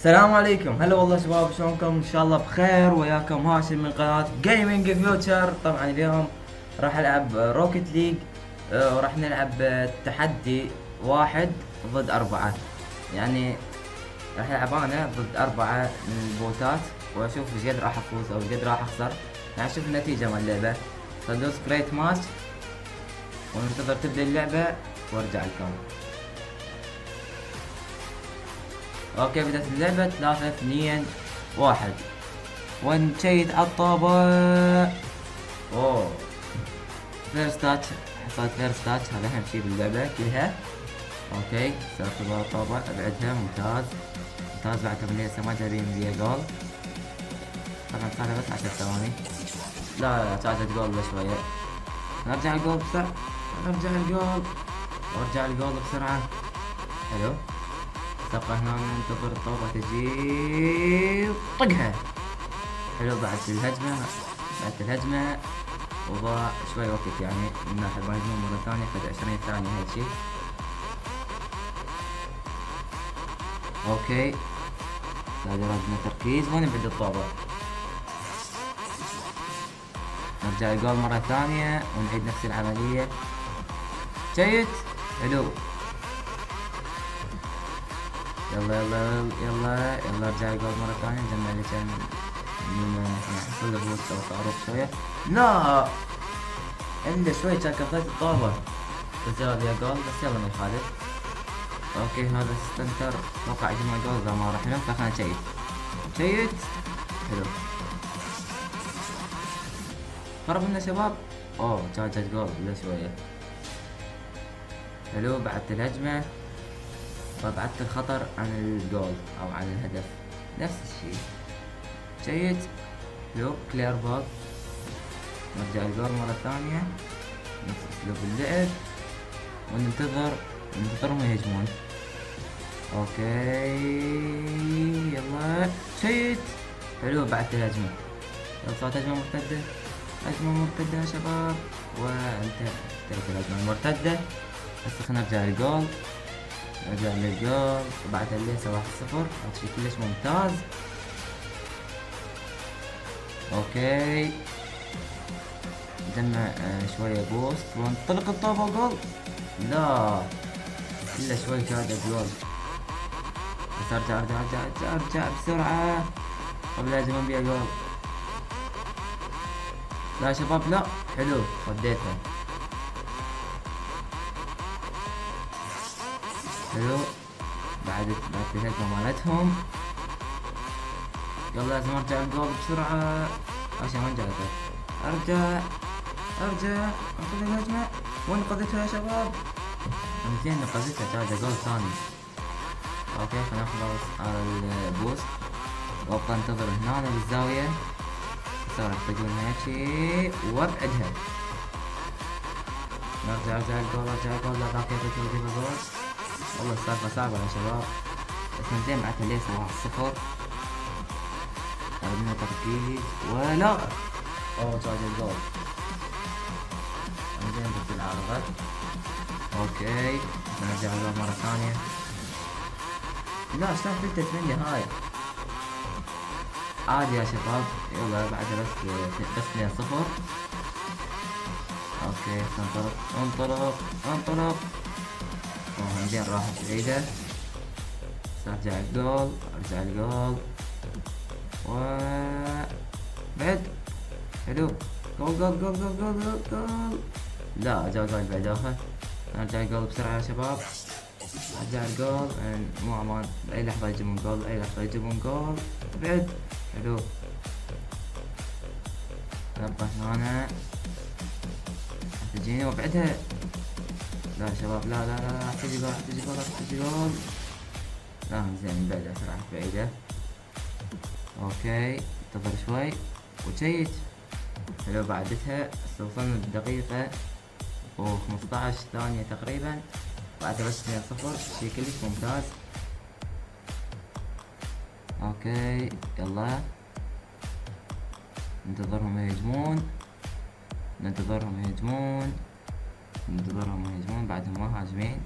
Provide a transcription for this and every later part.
السلام عليكم، هلا والله شباب، شلونكم؟ ان شاء الله بخير. وياكم هاشم من قناة جيمنج فيوتشر. طبعا اليوم راح العب روكيت ليج، وراح نلعب تحدي 1 ضد 4. يعني راح العب انا ضد 4 من البوتات، واشوف ايش قد راح افوز او ايش قد راح اخسر. يعني اشوف النتيجة مال اللعبة. فندوس كريت ماتش وننتظر تبدأ اللعبة وارجع لكم. اوكي، بدأت اللعبة. 3 2 1 ونشيت على الطابة. اوه، فيرست تاتش. حصلت فيرست تاتش، هذا اهم شي باللعبة كلها. اوكي، صارت على الطابة، ابعدها. ممتاز ممتاز. بعد تمنية لسه ما جايبين 100 جول. طبعا صار بس 10 ثواني. لا تعزت جول شوية. نرجع الجول بسرعة، نرجع الجول وارجع الجول بسرعة. حلو. تبقى هنا ننتظر الطابة تجي طقها. حلو. بعد الهجمة وضاع شوي وقت، يعني من ناحية الهجمة مرة ثانية خد 20 ثانية هاي الشي. اوكي، بعد لازم تركيز ونبعد الطابة. نرجع الجول مرة ثانية ونعيد نفس العملية. جيد. حلو. يلا يلا يلا يلا، ارجع الجول مرة ثانية. نجمع اللي كان نحصل له بوست او تعرف شوية. لا، عنده شوي كان كفيت الطابة تسجل يا جول، بس يلا ما يخالف. اوكي، هذا ستنتر اتوقع يجمع جول اذا ما راح لهم، فخلنا نشيك. شيت. حلو. قرب لنا شباب. اوه، جاجت جول لا شوية. حلو. بعدت الهجمة وابعدت الخطر عن الجول او عن الهدف، نفس الشيء. شيت. حلو. كلير بول. نرجع الجول مرة ثانية، نفس اسلوب اللعب، وننتظرهم يهجمون. اوكي يلا شيت. حلو. بعد الهجمة. يلا صارت هجمة مرتدة. هجمة مرتدة يا شباب، وانتهت الهجمة المرتدة. هسه خلينا نرجع للجول. نرجع للجول وبعد اللي سوى 1-0. هذا شي كلش ممتاز. اوكي، جمع شوية بوست وانطلق الطابة. جول. لا، كله شوي كاد جول. بس ارجع بسرعة قبل لا يهجمون بيها جول. لا يا شباب لا. حلو، رديتها. حلو. بعد الهجمة مالتهم. يلا لازم ارجع الجول بسرعة عشان ما جاته. ارجع انقذ الهجمة. وين قضيتها يا شباب؟ زين نقذتها، جاته جول ثاني. اوكي، خلينا نخلص على البوست وابقى انتظر هنا بالزاوية. صار يحتاجون هيك وابعدها. ارجع الجول. لا ذاك يجيب الجول. والله السالفة صعبة يا شباب، بس من زين بعتها ليس 1-0. عندنا تركيز ولا. اوه، جاي الجول. زين ضد العارضة. اوكي، نرجع الجول مرة ثانية. لا، شلون فلتت مني هاي؟ عادي يا شباب. يلا بعدها بس 2-0. اوكي، انطلق. اوه، زين راحت بعيدة. ارجع الجول و بعد. حلو. جول. لا، جا جول بعد اخر. ارجع الجول بسرعة يا شباب. ارجع الجول. مو امان، اي لحظة يجيبون جول. بعد. حلو. ابقى هنا تجيني وبعدها. لا يا شباب، لا احتاج جول. لا زين، بعدها راحت بعيدة. اوكي، انتظر شوي وشيت. حلو. بعدتها وصلنا للدقيقة و15 ثانية تقريبا. بعدها بس 2-0، شي كلش ممتاز. اوكي يلا، ننتظرهم يهجمون. بعدهم ما هاجمين.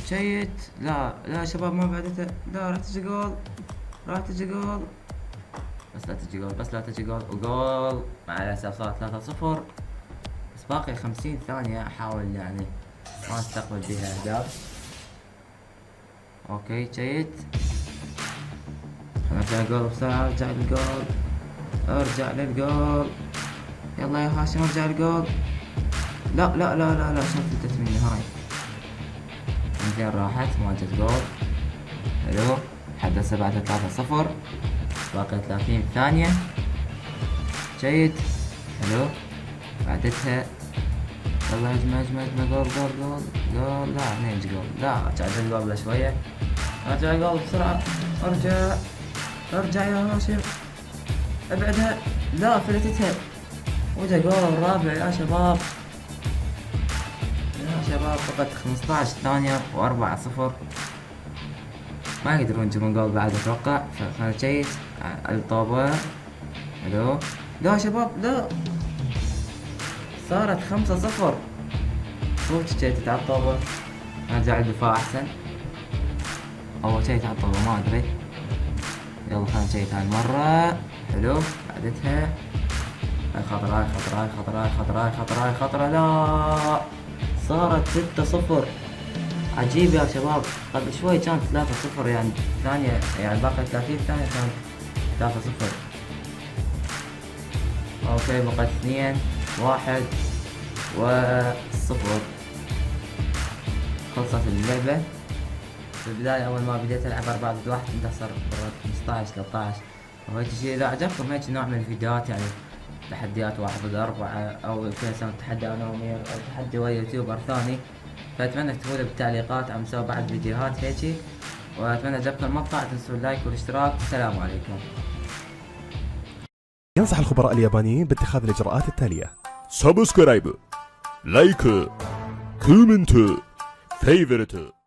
شيت. لا لا شباب ما بعدته. لا راح تجي جول، راح تجي جول، بس لا تجي جول، بس لا تجي جول. وجول مع الأسف صار 3-0. بس باقي 50 ثانية أحاول يعني ما استقبل بيها أهداف. أوكي جيد. ارجع الجول بسرعة، ارجع للجول، ارجع للجول. يلا يا هاشم ارجع للجول. لا لا لا لا لا شفتت من النهاية. زين راحت ما جت جول. حلو. حدث بعد 3-0. باقي 30 ثانية. جيد. حلو. بعدتها يلا هجمة هجمة هجمة. جول جول جول جول. لا هنا جول. لا ارجع الجول قبل شوية. ارجع الجول بسرعة. ارجع ارجع يا هاشم. ابعدها. لا فلتتها. وجا جول الرابع يا شباب. يا شباب فقط 15 ثانية و4-0. ما يقدرون يجيبون جول بعد اتوقع. فخلنا نشيك على الطابة. حلو. لا يا شباب لا. صارت 5-0. روح شيت على الطابة. نرجع الدفاع احسن. اول شيء على الطابة ما ادري. يلا خلنا نشيك هالمرة. حلو. بعدتها خطرة خطرة خطرة خطرة خطرة خطرة. لا صارت 6-0. عجيب يا شباب. قبل شوي كانت 3-0 يعني ثانية، يعني باقي 30 ثانية كانت 3-0. اوكي بقت 2-1 و0. خلصت اللعبة. في البداية أول ما بديت ألعب 4-1 انتصر 15-13. وهيك شيء إذا عجبكم هيك نوع من الفيديوهات يعني تحديات 1-4 أو كذا سويت تحدي أنا وأمير أو تحدي ويا يوتيوبر ثاني، فأتمنى تكتبوا بالتعليقات عم نسوي بعد فيديوهات هيك. وأتمنى عجبكم المقطع تنسوا اللايك والاشتراك. السلام عليكم. ينصح الخبراء اليابانيين باتخاذ الإجراءات التالية: سبسكرايب، لايك، كومنت، فيفورت.